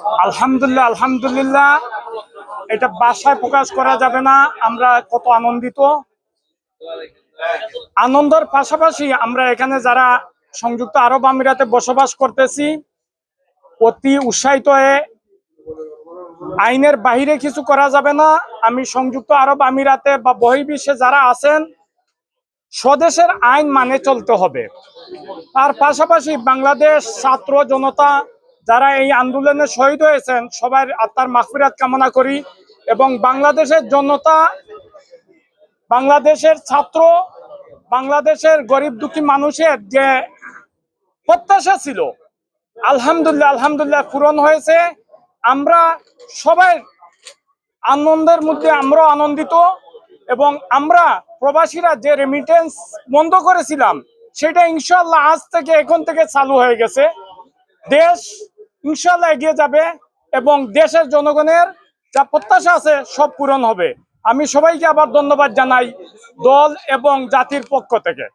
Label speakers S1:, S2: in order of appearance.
S1: আলহামদুলিল্লাহ আলহামদুলিল্লাহ, এটা ভাষায় প্রকাশ করা যাবে না। আমরা কত আনন্দিত। আনন্দের পাশাপাশি আমরা এখানে যারা সংযুক্ত আরব আমিরাতে বসবাস করতেছি, অতি উৎসাহিত হয়ে, আইনের বাহিরে কিছু করা যাবে না। আমি সংযুক্ত আরব আমিরাতে বা বহির্বিশ্বে যারা আছেন, স্বদেশের আইন মানে চলতে হবে। তার পাশাপাশি বাংলাদেশ ছাত্র জনতা যারা এই আন্দোলনে শহীদ হয়েছেন, সবার আত্মার মাগফিরাত কামনা করি। এবং বাংলাদেশের জনতা, বাংলাদেশের ছাত্র, বাংলাদেশের গরিব দুঃখী মানুষের যে প্রত্যাশা ছিল, আলহামদুলিল্লাহ আলহামদুলিল্লাহ পূরণ হয়েছে। আমরা সবাই আনন্দের মধ্যে আমরাও আনন্দিত। এবং আমরা প্রবাসীরা যে রেমিটেন্স বন্ধ করেছিলাম, সেটা ইনশাআল্লাহ আজ থেকে এখন থেকে চালু হয়ে গেছে। দেশ ইনশাআল্লাহ এগিয়ে যাবে এবং দেশের জনগণের যা প্রত্যাশা আছে সব পূরণ হবে। আমি সবাইকে আবার ধন্যবাদ জানাই দল এবং জাতির পক্ষ থেকে।